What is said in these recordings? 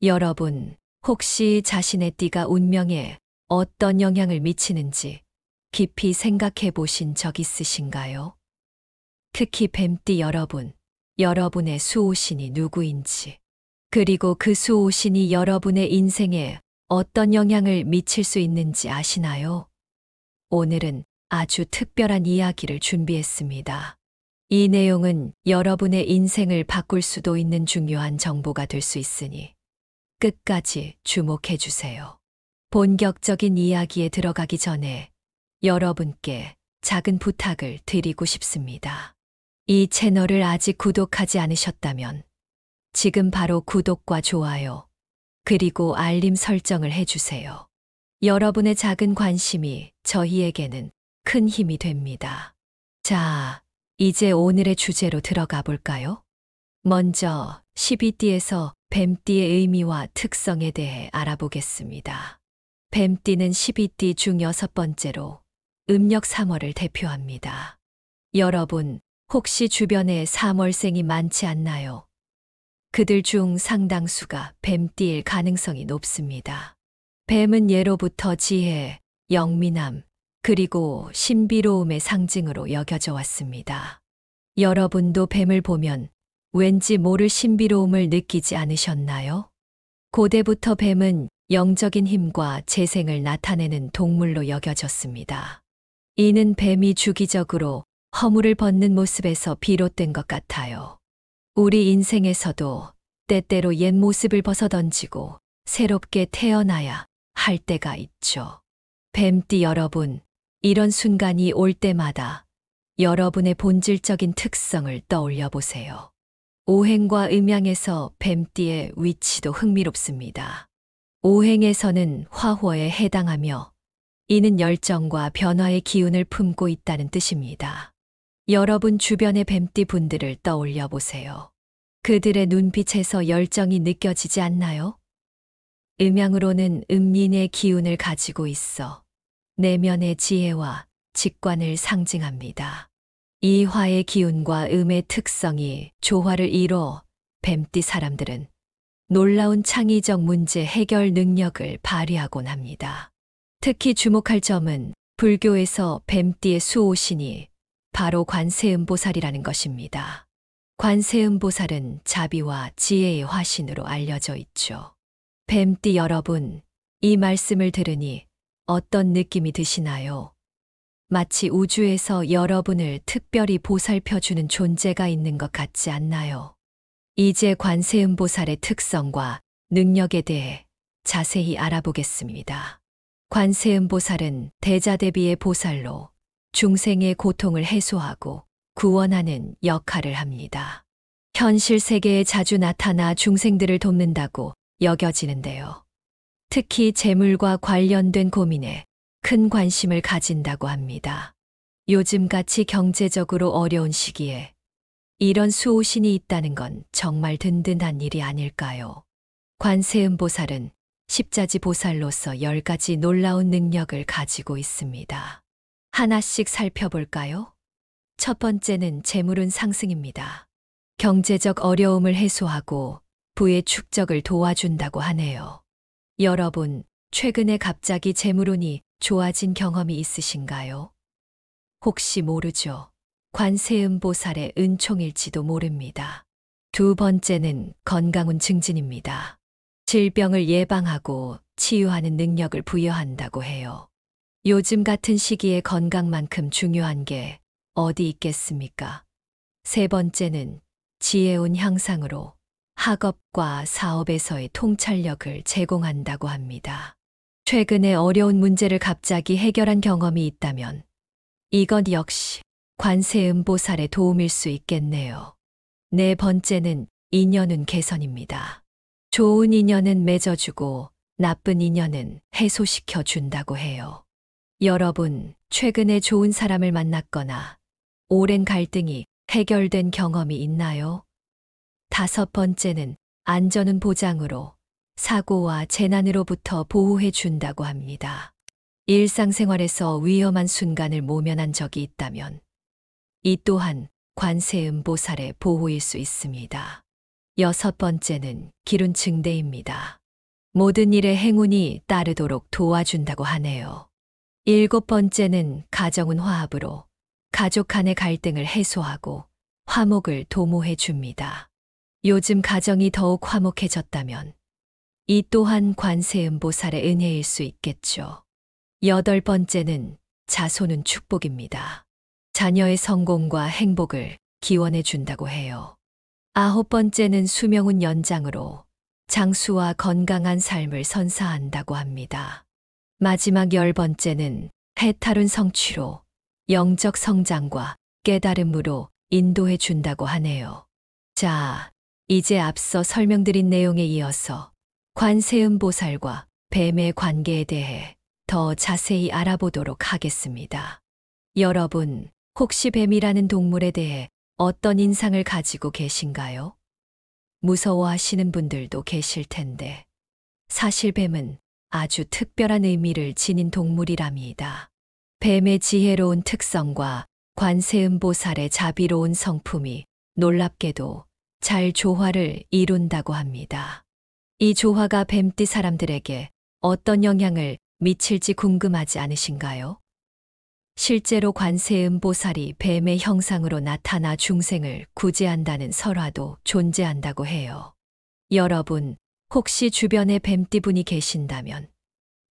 여러분, 혹시 자신의 띠가 운명에 어떤 영향을 미치는지 깊이 생각해 보신 적 있으신가요? 특히 뱀띠 여러분, 여러분의 수호신이 누구인지, 그리고 그 수호신이 여러분의 인생에 어떤 영향을 미칠 수 있는지 아시나요? 오늘은 아주 특별한 이야기를 준비했습니다. 이 내용은 여러분의 인생을 바꿀 수도 있는 중요한 정보가 될 수 있으니 끝까지 주목해 주세요. 본격적인 이야기에 들어가기 전에 여러분께 작은 부탁을 드리고 싶습니다. 이 채널을 아직 구독하지 않으셨다면 지금 바로 구독과 좋아요, 그리고 알림 설정을 해주세요. 여러분의 작은 관심이 저희에게는 큰 힘이 됩니다. 자, 이제 오늘의 주제로 들어가 볼까요? 먼저 12띠에서 뱀띠의 의미와 특성에 대해 알아보겠습니다. 뱀띠는 12띠 중 6번째로 음력 3월을 대표합니다. 여러분, 혹시 주변에 3월생이 많지 않나요? 그들 중 상당수가 뱀띠일 가능성이 높습니다. 뱀은 예로부터 지혜, 영민함, 그리고 신비로움의 상징으로 여겨져 왔습니다. 여러분도 뱀을 보면 왠지 모를 신비로움을 느끼지 않으셨나요? 고대부터 뱀은 영적인 힘과 재생을 나타내는 동물로 여겨졌습니다. 이는 뱀이 주기적으로 허물을 벗는 모습에서 비롯된 것 같아요. 우리 인생에서도 때때로 옛 모습을 벗어던지고 새롭게 태어나야 할 때가 있죠. 뱀띠 여러분, 이런 순간이 올 때마다 여러분의 본질적인 특성을 떠올려 보세요. 오행과 음양에서 뱀띠의 위치도 흥미롭습니다. 오행에서는 화호에 해당하며 이는 열정과 변화의 기운을 품고 있다는 뜻입니다. 여러분 주변의 뱀띠 분들을 떠올려 보세요. 그들의 눈빛에서 열정이 느껴지지 않나요? 음양으로는 음린의 기운을 가지고 있어 내면의 지혜와 직관을 상징합니다. 이 화의 기운과 음의 특성이 조화를 이뤄 뱀띠 사람들은 놀라운 창의적 문제 해결 능력을 발휘하곤 합니다. 특히 주목할 점은 불교에서 뱀띠의 수호신이 바로 관세음보살이라는 것입니다. 관세음보살은 자비와 지혜의 화신으로 알려져 있죠. 뱀띠 여러분, 이 말씀을 들으니 어떤 느낌이 드시나요? 마치 우주에서 여러분을 특별히 보살펴주는 존재가 있는 것 같지 않나요? 이제 관세음보살의 특성과 능력에 대해 자세히 알아보겠습니다. 관세음보살은 대자대비의 보살로 중생의 고통을 해소하고 구원하는 역할을 합니다. 현실 세계에 자주 나타나 중생들을 돕는다고 여겨지는데요. 특히 재물과 관련된 고민에 큰 관심을 가진다고 합니다. 요즘같이 경제적으로 어려운 시기에 이런 수호신이 있다는 건 정말 든든한 일이 아닐까요? 관세음보살은 십자지 보살로서 10가지 놀라운 능력을 가지고 있습니다. 하나씩 살펴볼까요? 첫 번째는 재물운 상승입니다. 경제적 어려움을 해소하고 부의 축적을 도와준다고 하네요. 여러분, 최근에 갑자기 재물운이 좋아진 경험이 있으신가요? 혹시 모르죠. 관세음보살의 은총일지도 모릅니다. 두 번째는 건강운 증진입니다. 질병을 예방하고 치유하는 능력을 부여한다고 해요. 요즘 같은 시기에 건강만큼 중요한 게 어디 있겠습니까? 세 번째는 지혜운 향상으로 학업과 사업에서의 통찰력을 제공한다고 합니다. 최근에 어려운 문제를 갑자기 해결한 경험이 있다면 이것 역시 관세음보살의 도움일 수 있겠네요. 네 번째는 인연운 개선입니다. 좋은 인연은 맺어주고 나쁜 인연은 해소시켜 준다고 해요. 여러분, 최근에 좋은 사람을 만났거나 오랜 갈등이 해결된 경험이 있나요? 다섯 번째는 안전운 보장으로 사고와 재난으로부터 보호해 준다고 합니다. 일상생활에서 위험한 순간을 모면한 적이 있다면 이 또한 관세음보살의 보호일 수 있습니다. 6번째는 기룬증대입니다. 모든 일에 행운이 따르도록 도와준다고 하네요. 7번째는 가정은 화합으로 가족 간의 갈등을 해소하고 화목을 도모해 줍니다. 요즘 가정이 더욱 화목해졌다면 이 또한 관세음보살의 은혜일 수 있겠죠. 8번째는 자손은 축복입니다. 자녀의 성공과 행복을 기원해 준다고 해요. 9번째는 수명은 연장으로 장수와 건강한 삶을 선사한다고 합니다. 마지막 10번째는 해탈운 성취로 영적 성장과 깨달음으로 인도해 준다고 하네요. 자, 이제 앞서 설명드린 내용에 이어서 관세음보살과 뱀의 관계에 대해 더 자세히 알아보도록 하겠습니다. 여러분, 혹시 뱀이라는 동물에 대해 어떤 인상을 가지고 계신가요? 무서워하시는 분들도 계실 텐데, 사실 뱀은 아주 특별한 의미를 지닌 동물이랍니다. 뱀의 지혜로운 특성과 관세음보살의 자비로운 성품이 놀랍게도 잘 조화를 이룬다고 합니다. 이 조화가 뱀띠 사람들에게 어떤 영향을 미칠지 궁금하지 않으신가요? 실제로 관세음보살이 뱀의 형상으로 나타나 중생을 구제한다는 설화도 존재한다고 해요. 여러분, 혹시 주변에 뱀띠분이 계신다면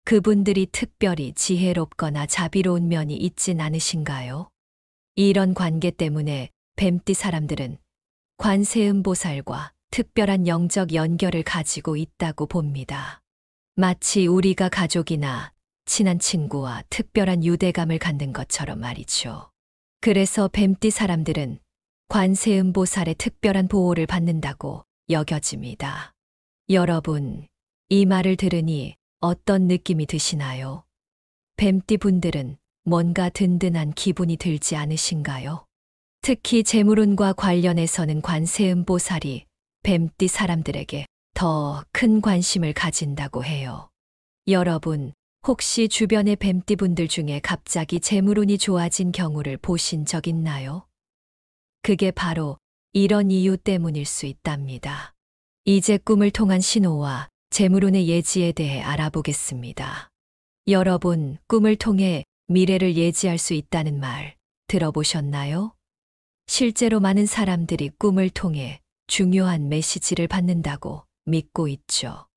그분들이 특별히 지혜롭거나 자비로운 면이 있진 않으신가요? 이런 관계 때문에 뱀띠 사람들은 관세음보살과 특별한 영적 연결을 가지고 있다고 봅니다. 마치 우리가 가족이나 친한 친구와 특별한 유대감을 갖는 것처럼 말이죠. 그래서 뱀띠 사람들은 관세음보살의 특별한 보호를 받는다고 여겨집니다. 여러분, 이 말을 들으니 어떤 느낌이 드시나요? 뱀띠 분들은 뭔가 든든한 기분이 들지 않으신가요? 특히 재물운과 관련해서는 관세음보살이 뱀띠 사람들에게 더 큰 관심을 가진다고 해요. 여러분, 혹시 주변의 뱀띠 분들 중에 갑자기 재물운이 좋아진 경우를 보신 적 있나요? 그게 바로 이런 이유 때문일 수 있답니다. 이제 꿈을 통한 신호와 재물운의 예지에 대해 알아보겠습니다. 여러분, 꿈을 통해 미래를 예지할 수 있다는 말 들어보셨나요? 실제로 많은 사람들이 꿈을 통해 중요한 메시지를 받는다고 믿고 있죠.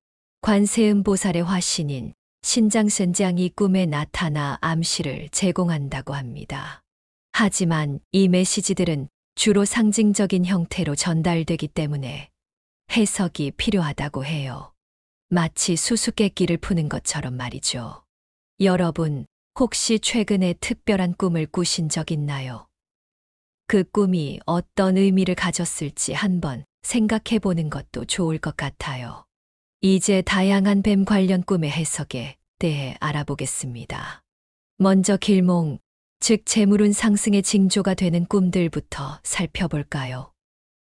관세음보살의 화신인 신장선장이 꿈에 나타나 암시를 제공한다고 합니다. 하지만 이 메시지들은 주로 상징적인 형태로 전달되기 때문에 해석이 필요하다고 해요. 마치 수수께끼를 푸는 것처럼 말이죠. 여러분, 혹시 최근에 특별한 꿈을 꾸신 적 있나요? 그 꿈이 어떤 의미를 가졌을지 한번 생각해 보는 것도 좋을 것 같아요. 이제 다양한 뱀 관련 꿈의 해석에 대해 알아보겠습니다. 먼저 길몽, 즉 재물운 상승의 징조가 되는 꿈들부터 살펴볼까요?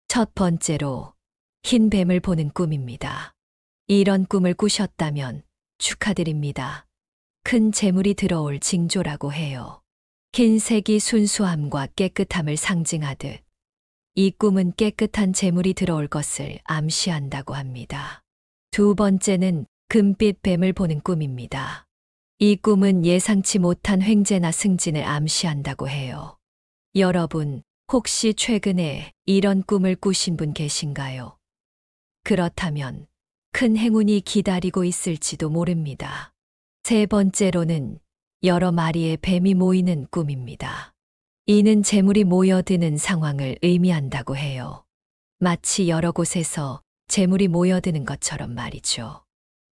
첫 번째로 흰 뱀을 보는 꿈입니다. 이런 꿈을 꾸셨다면 축하드립니다. 큰 재물이 들어올 징조라고 해요. 흰색이 순수함과 깨끗함을 상징하듯 이 꿈은 깨끗한 재물이 들어올 것을 암시한다고 합니다. 두 번째는 금빛 뱀을 보는 꿈입니다. 이 꿈은 예상치 못한 횡재나 승진을 암시한다고 해요. 여러분, 혹시 최근에 이런 꿈을 꾸신 분 계신가요? 그렇다면 큰 행운이 기다리고 있을지도 모릅니다. 세 번째로는 여러 마리의 뱀이 모이는 꿈입니다. 이는 재물이 모여드는 상황을 의미한다고 해요. 마치 여러 곳에서 재물이 모여드는 것처럼 말이죠.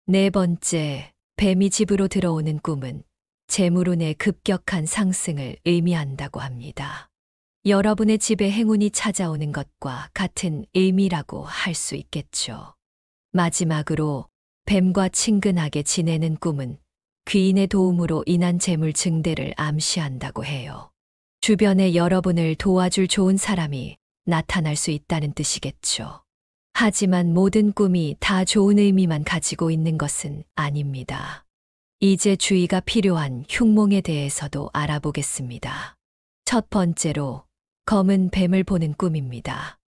네 번째, 뱀이 집으로 들어오는 꿈은 재물운의 급격한 상승을 의미한다고 합니다. 여러분의 집에 행운이 찾아오는 것과 같은 의미라고 할 수 있겠죠. 마지막으로 뱀과 친근하게 지내는 꿈은 귀인의 도움으로 인한 재물 증대를 암시한다고 해요. 주변에 여러분을 도와줄 좋은 사람이 나타날 수 있다는 뜻이겠죠. 하지만 모든 꿈이 다 좋은 의미만 가지고 있는 것은 아닙니다. 이제 주의가 필요한 흉몽에 대해서도 알아보겠습니다. 첫 번째로 검은 뱀을 보는 꿈입니다.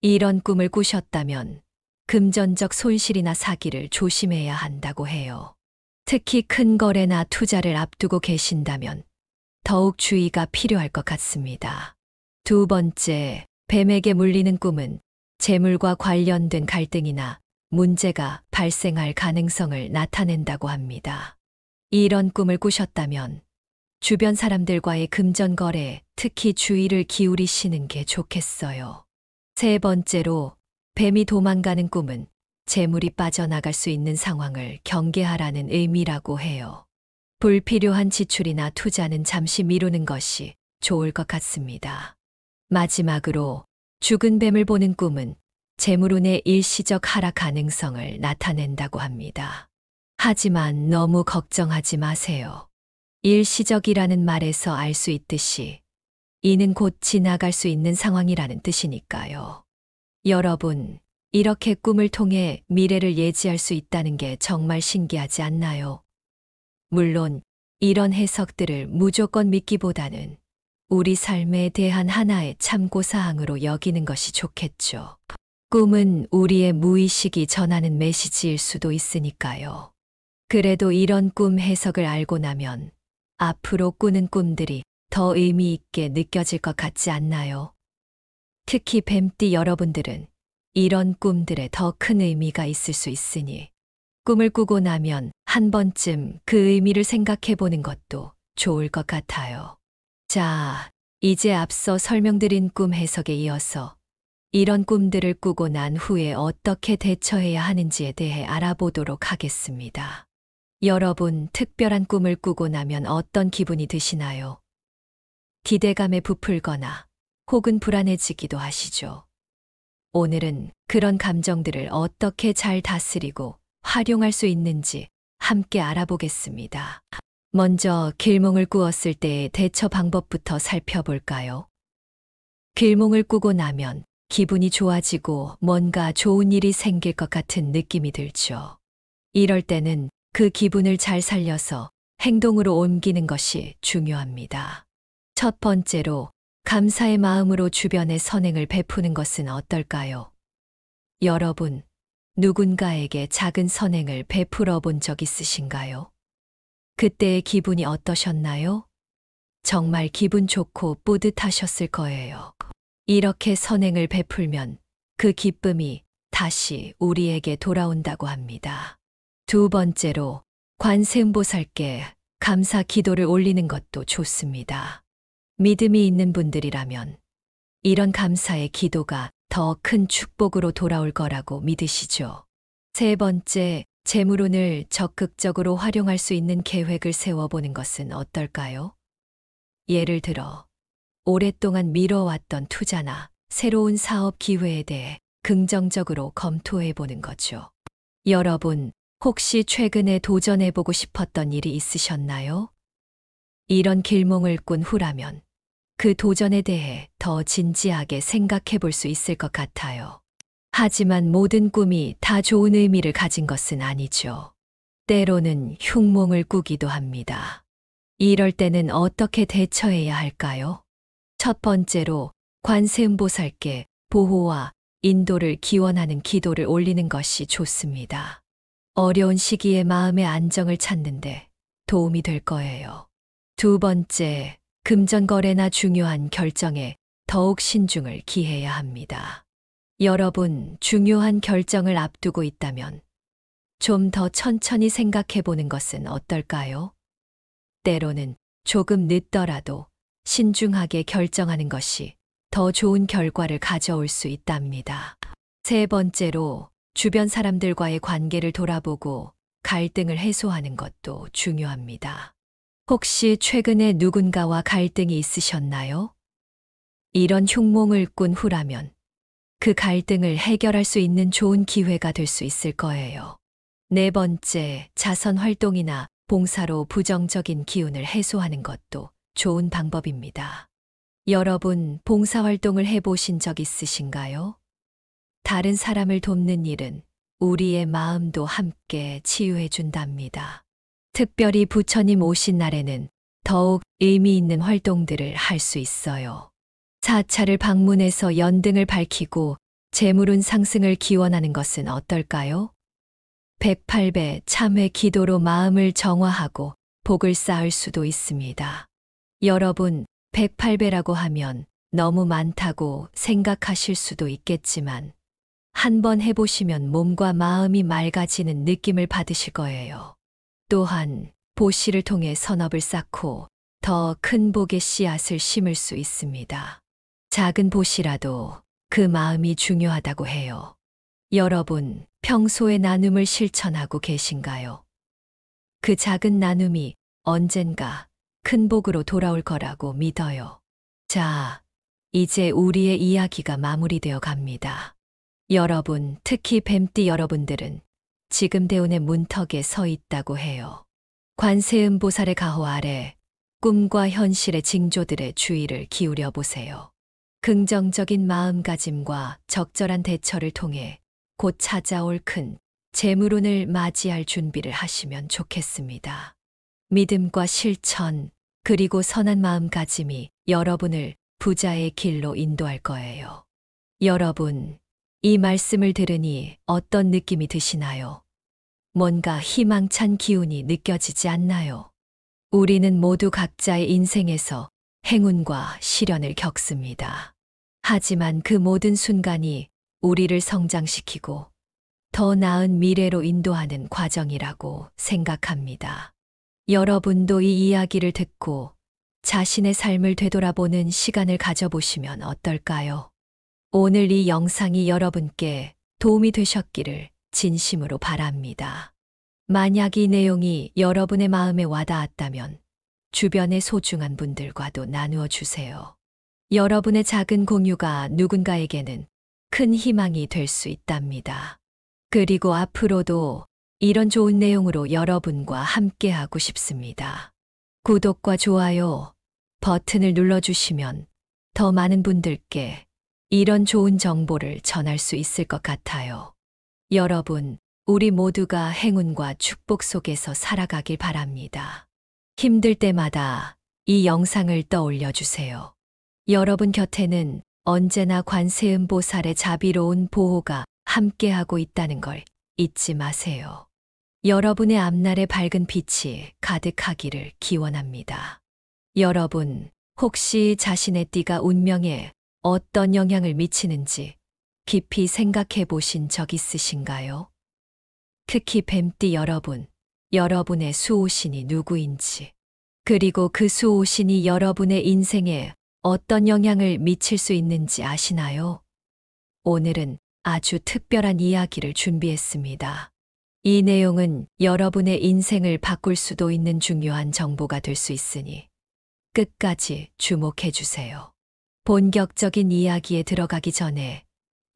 이런 꿈을 꾸셨다면 금전적 손실이나 사기를 조심해야 한다고 해요. 특히 큰 거래나 투자를 앞두고 계신다면 더욱 주의가 필요할 것 같습니다. 두 번째, 뱀에게 물리는 꿈은 재물과 관련된 갈등이나 문제가 발생할 가능성을 나타낸다고 합니다. 이런 꿈을 꾸셨다면 주변 사람들과의 금전 거래에 특히 주의를 기울이시는 게 좋겠어요. 세 번째로, 뱀이 도망가는 꿈은 재물이 빠져나갈 수 있는 상황을 경계하라는 의미라고 해요. 불필요한 지출이나 투자는 잠시 미루는 것이 좋을 것 같습니다. 마지막으로, 죽은 뱀을 보는 꿈은 재물운의 일시적 하락 가능성을 나타낸다고 합니다. 하지만 너무 걱정하지 마세요. 일시적이라는 말에서 알 수 있듯이 이는 곧 지나갈 수 있는 상황이라는 뜻이니까요. 여러분, 이렇게 꿈을 통해 미래를 예지할 수 있다는 게 정말 신기하지 않나요? 물론 이런 해석들을 무조건 믿기보다는 우리 삶에 대한 하나의 참고사항으로 여기는 것이 좋겠죠. 꿈은 우리의 무의식이 전하는 메시지일 수도 있으니까요. 그래도 이런 꿈 해석을 알고 나면 앞으로 꾸는 꿈들이 더 의미 있게 느껴질 것 같지 않나요? 특히 뱀띠 여러분들은 이런 꿈들에 더 큰 의미가 있을 수 있으니 꿈을 꾸고 나면 한 번쯤 그 의미를 생각해 보는 것도 좋을 것 같아요. 자, 이제 앞서 설명드린 꿈 해석에 이어서 이런 꿈들을 꾸고 난 후에 어떻게 대처해야 하는지에 대해 알아보도록 하겠습니다. 여러분, 특별한 꿈을 꾸고 나면 어떤 기분이 드시나요? 기대감에 부풀거나 혹은 불안해지기도 하시죠. 오늘은 그런 감정들을 어떻게 잘 다스리고 활용할 수 있는지 함께 알아보겠습니다. 먼저 길몽을 꾸었을 때의 대처 방법부터 살펴볼까요? 길몽을 꾸고 나면 기분이 좋아지고 뭔가 좋은 일이 생길 것 같은 느낌이 들죠. 이럴 때는 그 기분을 잘 살려서 행동으로 옮기는 것이 중요합니다. 첫 번째로, 감사의 마음으로 주변에 선행을 베푸는 것은 어떨까요? 여러분, 누군가에게 작은 선행을 베풀어 본 적 있으신가요? 그때의 기분이 어떠셨나요? 정말 기분 좋고 뿌듯하셨을 거예요. 이렇게 선행을 베풀면 그 기쁨이 다시 우리에게 돌아온다고 합니다. 두 번째로, 관세음보살께 감사 기도를 올리는 것도 좋습니다. 믿음이 있는 분들이라면 이런 감사의 기도가 더 큰 축복으로 돌아올 거라고 믿으시죠. 세 번째, 재물운을 적극적으로 활용할 수 있는 계획을 세워보는 것은 어떨까요? 예를 들어, 오랫동안 미뤄왔던 투자나 새로운 사업 기회에 대해 긍정적으로 검토해보는 거죠. 여러분, 혹시 최근에 도전해보고 싶었던 일이 있으셨나요? 이런 길몽을 꾼 후라면 그 도전에 대해 더 진지하게 생각해 볼 수 있을 것 같아요. 하지만 모든 꿈이 다 좋은 의미를 가진 것은 아니죠. 때로는 흉몽을 꾸기도 합니다. 이럴 때는 어떻게 대처해야 할까요? 첫 번째로, 관세음보살께 보호와 인도를 기원하는 기도를 올리는 것이 좋습니다. 어려운 시기에 마음의 안정을 찾는데 도움이 될 거예요. 두 번째, 금전거래나 중요한 결정에 더욱 신중을 기해야 합니다. 여러분, 중요한 결정을 앞두고 있다면 좀 더 천천히 생각해 보는 것은 어떨까요? 때로는 조금 늦더라도 신중하게 결정하는 것이 더 좋은 결과를 가져올 수 있답니다. 세 번째로, 주변 사람들과의 관계를 돌아보고 갈등을 해소하는 것도 중요합니다. 혹시 최근에 누군가와 갈등이 있으셨나요? 이런 흉몽을 꾼 후라면 그 갈등을 해결할 수 있는 좋은 기회가 될 수 있을 거예요. 네 번째, 자선 활동이나 봉사로 부정적인 기운을 해소하는 것도 좋은 방법입니다. 여러분, 봉사 활동을 해보신 적 있으신가요? 다른 사람을 돕는 일은 우리의 마음도 함께 치유해 준답니다. 특별히 부처님 오신 날에는 더욱 의미 있는 활동들을 할 수 있어요. 사찰을 방문해서 연등을 밝히고 재물운 상승을 기원하는 것은 어떨까요? 108배 참회 기도로 마음을 정화하고 복을 쌓을 수도 있습니다. 여러분, 108배라고 하면 너무 많다고 생각하실 수도 있겠지만 한번 해보시면 몸과 마음이 맑아지는 느낌을 받으실 거예요. 또한 보시를 통해 선업을 쌓고 더 큰 복의 씨앗을 심을 수 있습니다. 작은 보시라도 그 마음이 중요하다고 해요. 여러분, 평소에 나눔을 실천하고 계신가요? 그 작은 나눔이 언젠가 큰 복으로 돌아올 거라고 믿어요. 자, 이제 우리의 이야기가 마무리되어 갑니다. 여러분, 특히 뱀띠 여러분들은 지금 대운의 문턱에 서 있다고 해요. 관세음보살의 가호 아래 꿈과 현실의 징조들의 주의를 기울여 보세요. 긍정적인 마음가짐과 적절한 대처를 통해 곧 찾아올 큰 재물운을 맞이할 준비를 하시면 좋겠습니다. 믿음과 실천, 그리고 선한 마음가짐이 여러분을 부자의 길로 인도할 거예요. 여러분, 이 말씀을 들으니 어떤 느낌이 드시나요? 뭔가 희망찬 기운이 느껴지지 않나요? 우리는 모두 각자의 인생에서 행운과 시련을 겪습니다. 하지만 그 모든 순간이 우리를 성장시키고 더 나은 미래로 인도하는 과정이라고 생각합니다. 여러분도 이 이야기를 듣고 자신의 삶을 되돌아보는 시간을 가져보시면 어떨까요? 오늘 이 영상이 여러분께 도움이 되셨기를 진심으로 바랍니다. 만약 이 내용이 여러분의 마음에 와닿았다면 주변의 소중한 분들과도 나누어 주세요. 여러분의 작은 공유가 누군가에게는 큰 희망이 될 수 있답니다. 그리고 앞으로도 이런 좋은 내용으로 여러분과 함께하고 싶습니다. 구독과 좋아요 버튼을 눌러주시면 더 많은 분들께 이런 좋은 정보를 전할 수 있을 것 같아요. 여러분, 우리 모두가 행운과 축복 속에서 살아가길 바랍니다. 힘들 때마다 이 영상을 떠올려 주세요. 여러분 곁에는 언제나 관세음보살의 자비로운 보호가 함께하고 있다는 걸 잊지 마세요. 여러분의 앞날에 밝은 빛이 가득하기를 기원합니다. 여러분, 혹시 자신의 띠가 운명에 어떤 영향을 미치는지 깊이 생각해 보신 적 있으신가요? 특히 뱀띠 여러분, 여러분의 수호신이 누구인지, 그리고 그 수호신이 여러분의 인생에 어떤 영향을 미칠 수 있는지 아시나요? 오늘은 아주 특별한 이야기를 준비했습니다. 이 내용은 여러분의 인생을 바꿀 수도 있는 중요한 정보가 될 수 있으니 끝까지 주목해 주세요. 본격적인 이야기에 들어가기 전에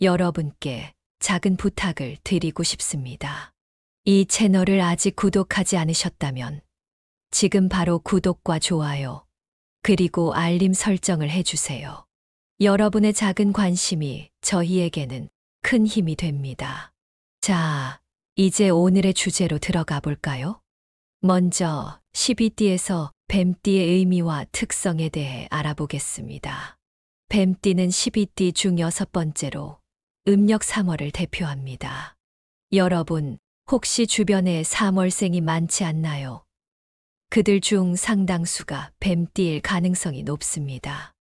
여러분께 작은 부탁을 드리고 싶습니다. 이 채널을 아직 구독하지 않으셨다면 지금 바로 구독과 좋아요, 그리고 알림 설정을 해주세요. 여러분의 작은 관심이 저희에게는 큰 힘이 됩니다. 자, 이제 오늘의 주제로 들어가 볼까요? 먼저 12띠에서 뱀띠의 의미와 특성에 대해 알아보겠습니다. 뱀띠는 12띠 중 6번째로 음력 3월을 대표합니다. 여러분, 혹시 주변에 3월생이 많지 않나요? 그들 중 상당수가 뱀띠일 가능성이 높습니다.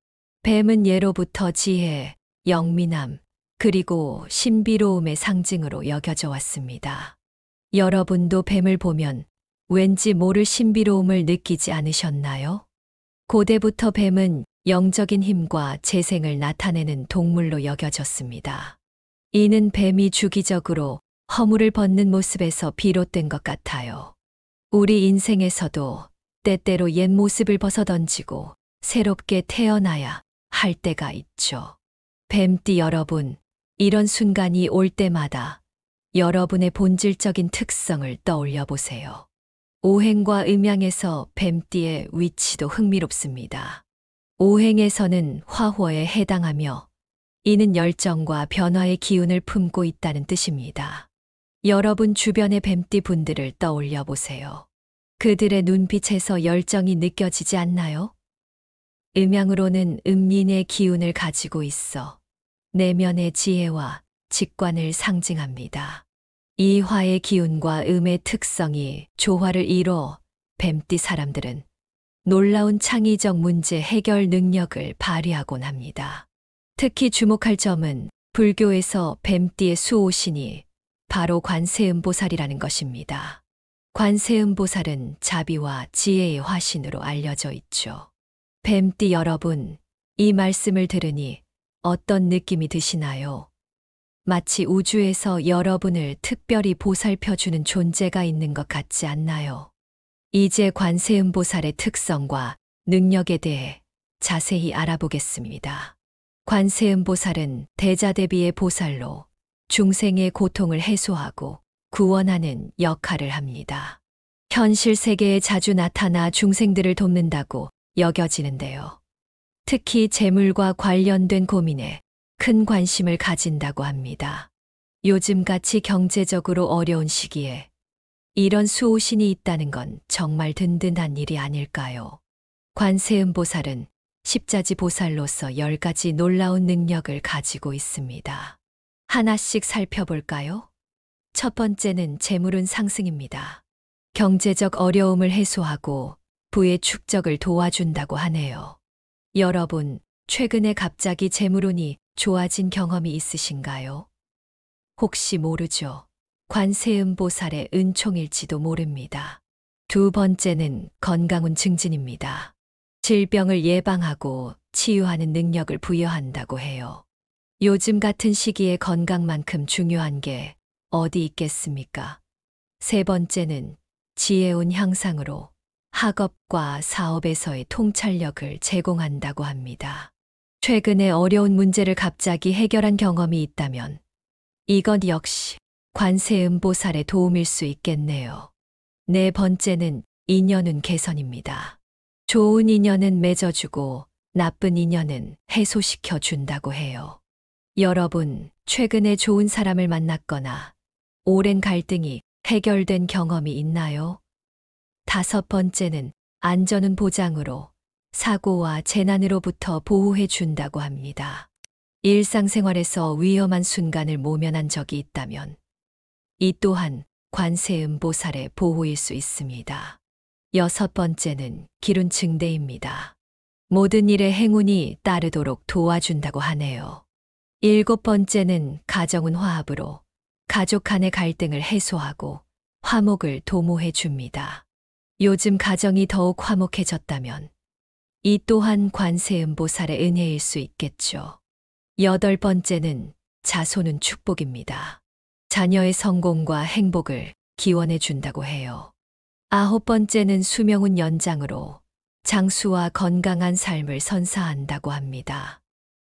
뱀은 예로부터 지혜, 영민함, 그리고 신비로움의 상징으로 여겨져 왔습니다. 여러분도 뱀을 보면 왠지 모를 신비로움을 느끼지 않으셨나요? 고대부터 뱀은 영적인 힘과 재생을 나타내는 동물로 여겨졌습니다. 이는 뱀이 주기적으로 허물을 벗는 모습에서 비롯된 것 같아요. 우리 인생에서도 때때로 옛 모습을 벗어던지고 새롭게 태어나야 할 때가 있죠. 뱀띠 여러분, 이런 순간이 올 때마다 여러분의 본질적인 특성을 떠올려 보세요. 오행과 음양에서 뱀띠의 위치도 흥미롭습니다. 오행에서는 화호에 해당하며 이는 열정과 변화의 기운을 품고 있다는 뜻입니다. 여러분 주변의 뱀띠 분들을 떠올려 보세요. 그들의 눈빛에서 열정이 느껴지지 않나요? 음양으로는 음린의 기운을 가지고 있어 내면의 지혜와 직관을 상징합니다. 이 화의 기운과 음의 특성이 조화를 이뤄 뱀띠 사람들은 놀라운 창의적 문제 해결 능력을 발휘하곤 합니다. 특히 주목할 점은 불교에서 뱀띠의 수호신이 바로 관세음보살이라는 것입니다. 관세음보살은 자비와 지혜의 화신으로 알려져 있죠. 뱀띠 여러분, 이 말씀을 들으니 어떤 느낌이 드시나요? 마치 우주에서 여러분을 특별히 보살펴주는 존재가 있는 것 같지 않나요? 이제 관세음보살의 특성과 능력에 대해 자세히 알아보겠습니다. 관세음보살은 대자대비의 보살로 중생의 고통을 해소하고 구원하는 역할을 합니다. 현실 세계에 자주 나타나 중생들을 돕는다고 여겨지는데요. 특히 재물과 관련된 고민에 큰 관심을 가진다고 합니다. 요즘같이 경제적으로 어려운 시기에 이런 수호신이 있다는 건 정말 든든한 일이 아닐까요? 관세음보살은 십자지 보살로서 10가지 놀라운 능력을 가지고 있습니다. 하나씩 살펴볼까요? 첫 번째는 재물운 상승입니다. 경제적 어려움을 해소하고 부의 축적을 도와준다고 하네요. 여러분, 최근에 갑자기 재물운이 좋아진 경험이 있으신가요? 혹시 모르죠? 관세음보살의 은총일지도 모릅니다. 두 번째는 건강운 증진입니다. 질병을 예방하고 치유하는 능력을 부여한다고 해요. 요즘 같은 시기에 건강만큼 중요한 게 어디 있겠습니까? 세 번째는 지혜운 향상으로 학업과 사업에서의 통찰력을 제공한다고 합니다. 최근에 어려운 문제를 갑자기 해결한 경험이 있다면 이것 역시 관세음보살의 도움일 수 있겠네요. 네 번째는 인연운 개선입니다. 좋은 인연은 맺어주고 나쁜 인연은 해소시켜 준다고 해요. 여러분, 최근에 좋은 사람을 만났거나 오랜 갈등이 해결된 경험이 있나요? 다섯 번째는 안전운 보장으로 사고와 재난으로부터 보호해 준다고 합니다. 일상생활에서 위험한 순간을 모면한 적이 있다면 이 또한 관세음보살의 보호일 수 있습니다. 여섯 번째는 기운 증대입니다. 모든 일에 행운이 따르도록 도와준다고 하네요. 일곱 번째는 가정운 화합으로 가족 간의 갈등을 해소하고 화목을 도모해 줍니다. 요즘 가정이 더욱 화목해졌다면 이 또한 관세음보살의 은혜일 수 있겠죠. 여덟 번째는 자손운 축복입니다. 자녀의 성공과 행복을 기원해 준다고 해요. 아홉 번째는 수명운 연장으로 장수와 건강한 삶을 선사한다고 합니다.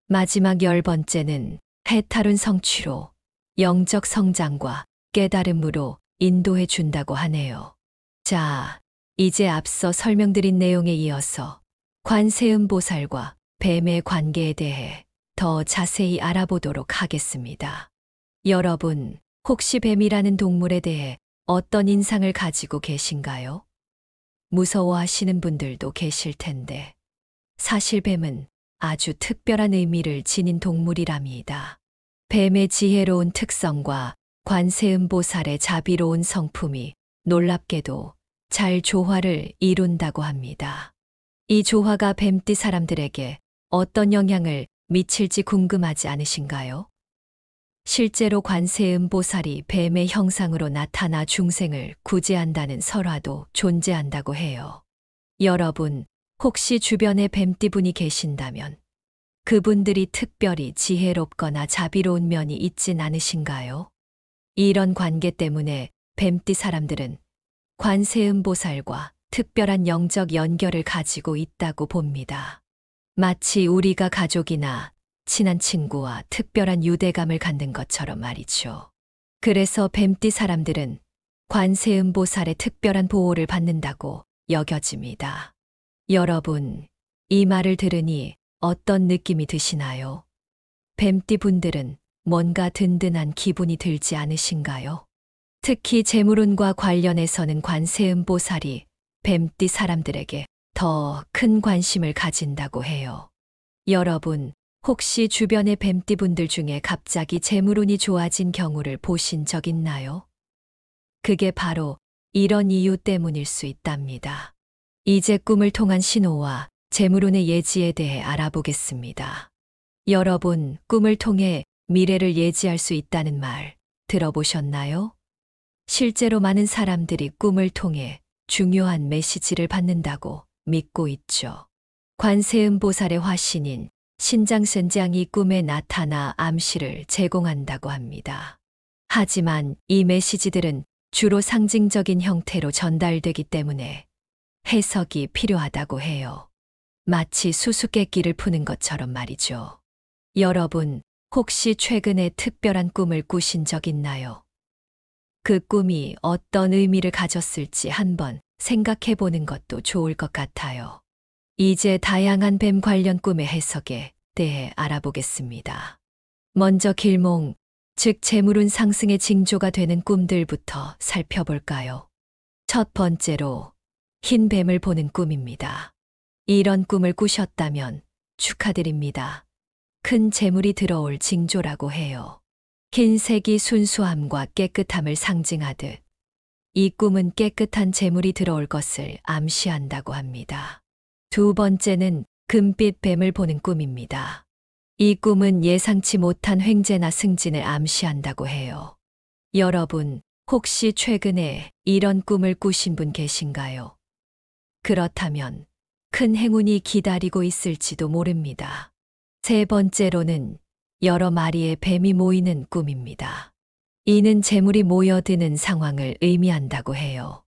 마지막 열 번째는 해탈운 성취로 영적 성장과 깨달음으로 인도해 준다고 하네요. 자, 이제 앞서 설명드린 내용에 이어서 관세음보살과 뱀의 관계에 대해 더 자세히 알아보도록 하겠습니다. 여러분, 혹시 뱀이라는 동물에 대해 어떤 인상을 가지고 계신가요? 무서워하시는 분들도 계실 텐데, 사실 뱀은 아주 특별한 의미를 지닌 동물이랍니다. 뱀의 지혜로운 특성과 관세음보살의 자비로운 성품이 놀랍게도 잘 조화를 이룬다고 합니다. 이 조화가 뱀띠 사람들에게 어떤 영향을 미칠지 궁금하지 않으신가요? 실제로 관세음보살이 뱀의 형상으로 나타나 중생을 구제한다는 설화도 존재한다고 해요. 여러분, 혹시 주변에 뱀띠분이 계신다면 그분들이 특별히 지혜롭거나 자비로운 면이 있진 않으신가요? 이런 관계 때문에 뱀띠 사람들은 관세음보살과 특별한 영적 연결을 가지고 있다고 봅니다. 마치 우리가 가족이나 친한 친구와 특별한 유대감을 갖는 것처럼 말이죠. 그래서 뱀띠 사람들은 관세음보살의 특별한 보호를 받는다고 여겨집니다. 여러분, 이 말을 들으니 어떤 느낌이 드시나요? 뱀띠 분들은 뭔가 든든한 기분이 들지 않으신가요? 특히 재물운과 관련해서는 관세음보살이 뱀띠 사람들에게 더 큰 관심을 가진다고 해요. 여러분, 혹시 주변의 뱀띠분들 중에 갑자기 재물운이 좋아진 경우를 보신 적 있나요? 그게 바로 이런 이유 때문일 수 있답니다. 이제 꿈을 통한 신호와 재물운의 예지에 대해 알아보겠습니다. 여러분, 꿈을 통해 미래를 예지할 수 있다는 말 들어보셨나요? 실제로 많은 사람들이 꿈을 통해 중요한 메시지를 받는다고 믿고 있죠. 관세음보살의 화신인 신장선장이 꿈에 나타나 암시를 제공한다고 합니다. 하지만 이 메시지들은 주로 상징적인 형태로 전달되기 때문에 해석이 필요하다고 해요. 마치 수수께끼를 푸는 것처럼 말이죠. 여러분, 혹시 최근에 특별한 꿈을 꾸신 적 있나요? 그 꿈이 어떤 의미를 가졌을지 한번 생각해 보는 것도 좋을 것 같아요. 이제 다양한 뱀 관련 꿈의 해석에 대해 알아보겠습니다. 먼저 길몽, 즉 재물운 상승의 징조가 되는 꿈들부터 살펴볼까요? 첫 번째로 흰 뱀을 보는 꿈입니다. 이런 꿈을 꾸셨다면 축하드립니다. 큰 재물이 들어올 징조라고 해요. 흰색이 순수함과 깨끗함을 상징하듯 이 꿈은 깨끗한 재물이 들어올 것을 암시한다고 합니다. 두 번째는 금빛 뱀을 보는 꿈입니다. 이 꿈은 예상치 못한 횡재나 승진을 암시한다고 해요. 여러분, 혹시 최근에 이런 꿈을 꾸신 분 계신가요? 그렇다면 큰 행운이 기다리고 있을지도 모릅니다. 세 번째로는 여러 마리의 뱀이 모이는 꿈입니다. 이는 재물이 모여드는 상황을 의미한다고 해요.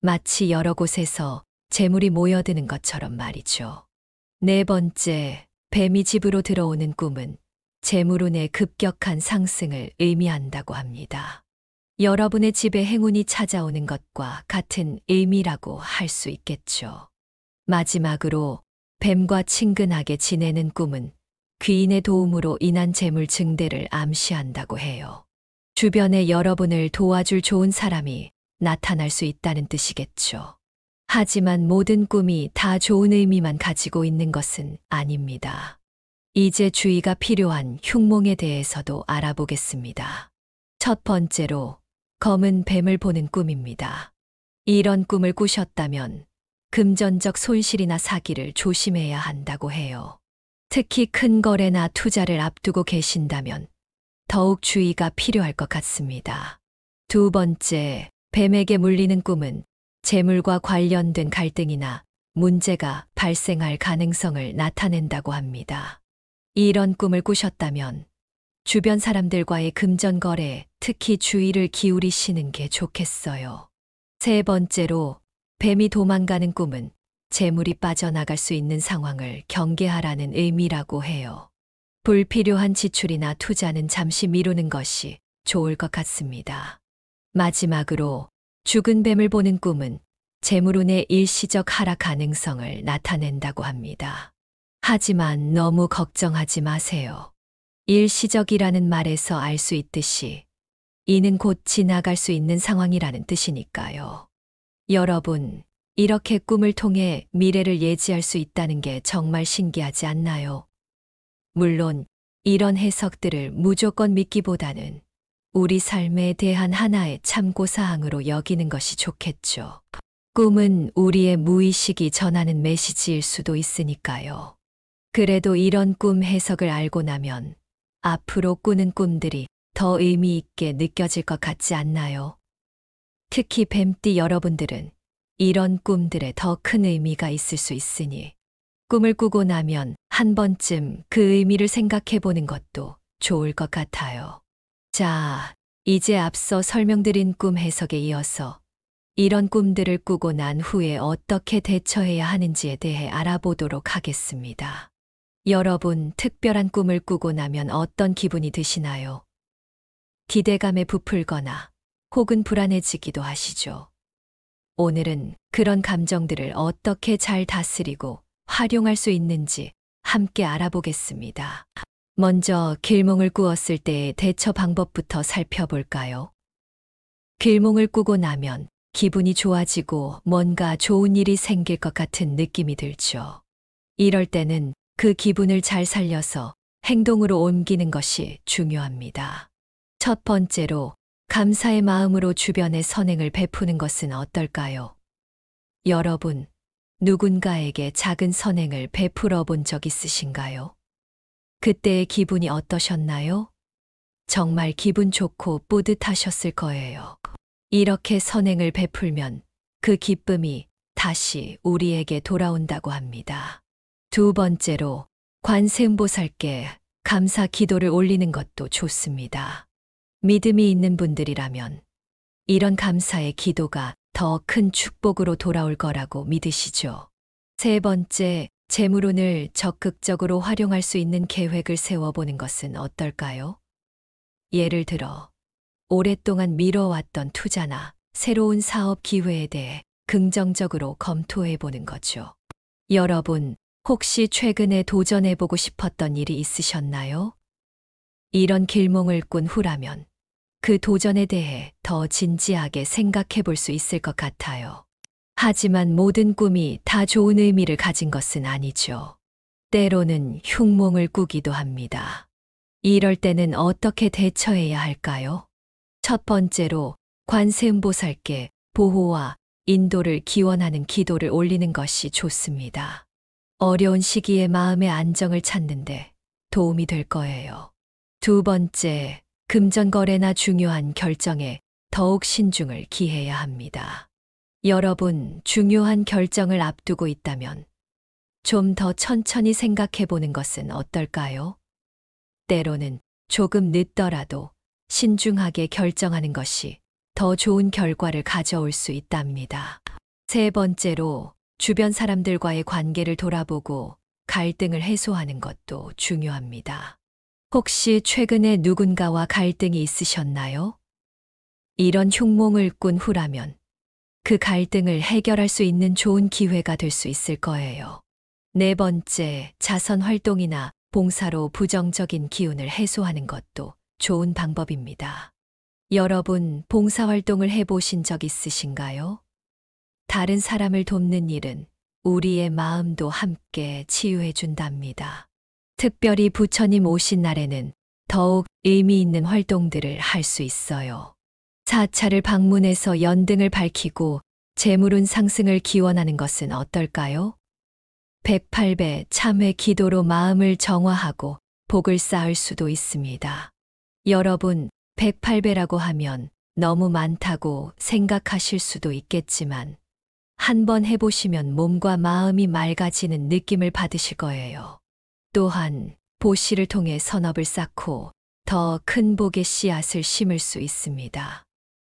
마치 여러 곳에서 재물이 모여드는 것처럼 말이죠. 네 번째, 뱀이 집으로 들어오는 꿈은 재물운의 급격한 상승을 의미한다고 합니다. 여러분의 집에 행운이 찾아오는 것과 같은 의미라고 할 수 있겠죠. 마지막으로 뱀과 친근하게 지내는 꿈은 귀인의 도움으로 인한 재물 증대를 암시한다고 해요. 주변에 여러분을 도와줄 좋은 사람이 나타날 수 있다는 뜻이겠죠. 하지만 모든 꿈이 다 좋은 의미만 가지고 있는 것은 아닙니다. 이제 주의가 필요한 흉몽에 대해서도 알아보겠습니다. 첫 번째로 검은 뱀을 보는 꿈입니다. 이런 꿈을 꾸셨다면 금전적 손실이나 사기를 조심해야 한다고 해요. 특히 큰 거래나 투자를 앞두고 계신다면 더욱 주의가 필요할 것 같습니다. 두 번째, 뱀에게 물리는 꿈은 재물과 관련된 갈등이나 문제가 발생할 가능성을 나타낸다고 합니다. 이런 꿈을 꾸셨다면 주변 사람들과의 금전 거래에 특히 주의를 기울이시는 게 좋겠어요. 세 번째로, 뱀이 도망가는 꿈은 재물이 빠져나갈 수 있는 상황을 경계하라는 의미라고 해요. 불필요한 지출이나 투자는 잠시 미루는 것이 좋을 것 같습니다. 마지막으로 죽은 뱀을 보는 꿈은 재물운의 일시적 하락 가능성을 나타낸다고 합니다. 하지만 너무 걱정하지 마세요. 일시적이라는 말에서 알 수 있듯이 이는 곧 지나갈 수 있는 상황이라는 뜻이니까요. 여러분, 이렇게 꿈을 통해 미래를 예지할 수 있다는 게 정말 신기하지 않나요? 물론 이런 해석들을 무조건 믿기보다는 우리 삶에 대한 하나의 참고사항으로 여기는 것이 좋겠죠. 꿈은 우리의 무의식이 전하는 메시지일 수도 있으니까요. 그래도 이런 꿈 해석을 알고 나면 앞으로 꾸는 꿈들이 더 의미 있게 느껴질 것 같지 않나요? 특히 뱀띠 여러분들은 이런 꿈들에 더 큰 의미가 있을 수 있으니 꿈을 꾸고 나면 한 번쯤 그 의미를 생각해 보는 것도 좋을 것 같아요. 자, 이제 앞서 설명드린 꿈 해석에 이어서 이런 꿈들을 꾸고 난 후에 어떻게 대처해야 하는지에 대해 알아보도록 하겠습니다. 여러분, 특별한 꿈을 꾸고 나면 어떤 기분이 드시나요? 기대감에 부풀거나 혹은 불안해지기도 하시죠. 오늘은 그런 감정들을 어떻게 잘 다스리고 활용할 수 있는지 함께 알아보겠습니다. 먼저 길몽을 꾸었을 때의 대처 방법부터 살펴볼까요? 길몽을 꾸고 나면 기분이 좋아지고 뭔가 좋은 일이 생길 것 같은 느낌이 들죠. 이럴 때는 그 기분을 잘 살려서 행동으로 옮기는 것이 중요합니다. 첫 번째로 감사의 마음으로 주변에 선행을 베푸는 것은 어떨까요? 여러분, 누군가에게 작은 선행을 베풀어 본 적 있으신가요? 그때의 기분이 어떠셨나요? 정말 기분 좋고 뿌듯하셨을 거예요. 이렇게 선행을 베풀면 그 기쁨이 다시 우리에게 돌아온다고 합니다. 두 번째로 관세음보살께 감사 기도를 올리는 것도 좋습니다. 믿음이 있는 분들이라면 이런 감사의 기도가 더 큰 축복으로 돌아올 거라고 믿으시죠. 세 번째, 재물운을 적극적으로 활용할 수 있는 계획을 세워보는 것은 어떨까요? 예를 들어, 오랫동안 미뤄왔던 투자나 새로운 사업 기회에 대해 긍정적으로 검토해 보는 거죠. 여러분, 혹시 최근에 도전해보고 싶었던 일이 있으셨나요? 이런 길몽을 꾼 후라면 그 도전에 대해 더 진지하게 생각해 볼 수 있을 것 같아요. 하지만 모든 꿈이 다 좋은 의미를 가진 것은 아니죠. 때로는 흉몽을 꾸기도 합니다. 이럴 때는 어떻게 대처해야 할까요? 첫 번째로 관세음보살께 보호와 인도를 기원하는 기도를 올리는 것이 좋습니다. 어려운 시기에 마음의 안정을 찾는데 도움이 될 거예요. 두 번째, 금전거래나 중요한 결정에 더욱 신중을 기해야 합니다. 여러분, 중요한 결정을 앞두고 있다면 좀 더 천천히 생각해 보는 것은 어떨까요? 때로는 조금 늦더라도 신중하게 결정하는 것이 더 좋은 결과를 가져올 수 있답니다. 세 번째로, 주변 사람들과의 관계를 돌아보고 갈등을 해소하는 것도 중요합니다. 혹시 최근에 누군가와 갈등이 있으셨나요? 이런 흉몽을 꾼 후라면 그 갈등을 해결할 수 있는 좋은 기회가 될 수 있을 거예요. 네 번째, 자선 활동이나 봉사로 부정적인 기운을 해소하는 것도 좋은 방법입니다. 여러분, 봉사활동을 해보신 적 있으신가요? 다른 사람을 돕는 일은 우리의 마음도 함께 치유해 준답니다. 특별히 부처님 오신 날에는 더욱 의미 있는 활동들을 할 수 있어요. 사찰을 방문해서 연등을 밝히고 재물운 상승을 기원하는 것은 어떨까요? 108배 참회 기도로 마음을 정화하고 복을 쌓을 수도 있습니다. 여러분, 108배라고 하면 너무 많다고 생각하실 수도 있겠지만 한번 해보시면 몸과 마음이 맑아지는 느낌을 받으실 거예요. 또한 보시를 통해 선업을 쌓고 더 큰 복의 씨앗을 심을 수 있습니다.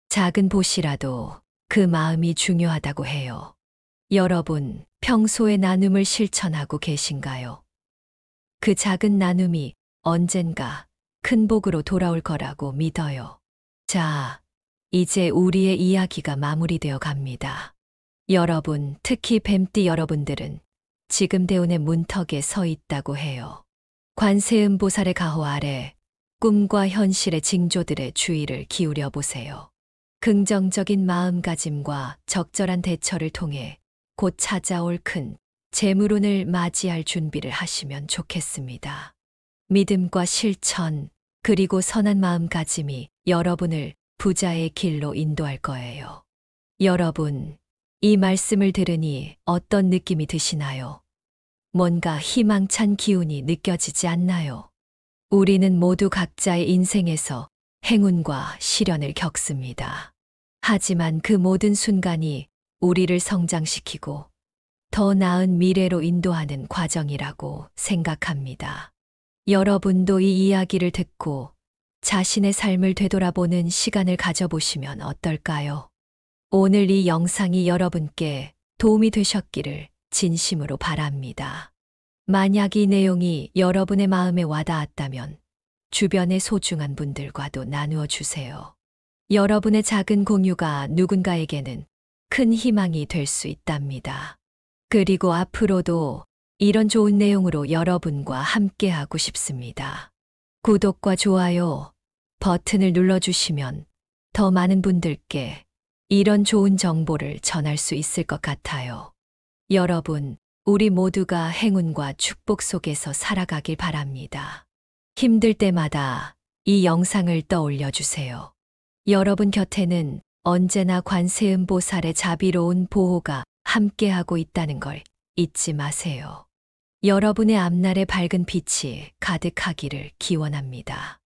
작은 보시라도 그 마음이 중요하다고 해요. 여러분, 평소에 나눔을 실천하고 계신가요? 그 작은 나눔이 언젠가 큰 복으로 돌아올 거라고 믿어요. 자, 이제 우리의 이야기가 마무리되어 갑니다. 여러분, 특히 뱀띠 여러분들은 지금 대운의 문턱에 서 있다고 해요. 관세음보살의 가호 아래 꿈과 현실의 징조들의 주의를 기울여 보세요. 긍정적인 마음가짐과 적절한 대처를 통해 곧 찾아올 큰 재물운을 맞이할 준비를 하시면 좋겠습니다. 믿음과 실천, 그리고 선한 마음가짐이 여러분을 부자의 길로 인도할 거예요. 여러분, 이 말씀을 들으니 어떤 느낌이 드시나요? 뭔가 희망찬 기운이 느껴지지 않나요? 우리는 모두 각자의 인생에서 행운과 시련을 겪습니다. 하지만 그 모든 순간이 우리를 성장시키고 더 나은 미래로 인도하는 과정이라고 생각합니다. 여러분도 이 이야기를 듣고 자신의 삶을 되돌아보는 시간을 가져보시면 어떨까요? 오늘 이 영상이 여러분께 도움이 되셨기를 진심으로 바랍니다. 만약 이 내용이 여러분의 마음에 와닿았다면 주변의 소중한 분들과도 나누어 주세요. 여러분의 작은 공유가 누군가에게는 큰 희망이 될 수 있답니다. 그리고 앞으로도 이런 좋은 내용으로 여러분과 함께하고 싶습니다. 구독과 좋아요 버튼을 눌러주시면 더 많은 분들께 이런 좋은 정보를 전할 수 있을 것 같아요. 여러분, 우리 모두가 행운과 축복 속에서 살아가길 바랍니다. 힘들 때마다 이 영상을 떠올려 주세요. 여러분 곁에는 언제나 관세음보살의 자비로운 보호가 함께하고 있다는 걸 잊지 마세요. 여러분의 앞날에 밝은 빛이 가득하기를 기원합니다.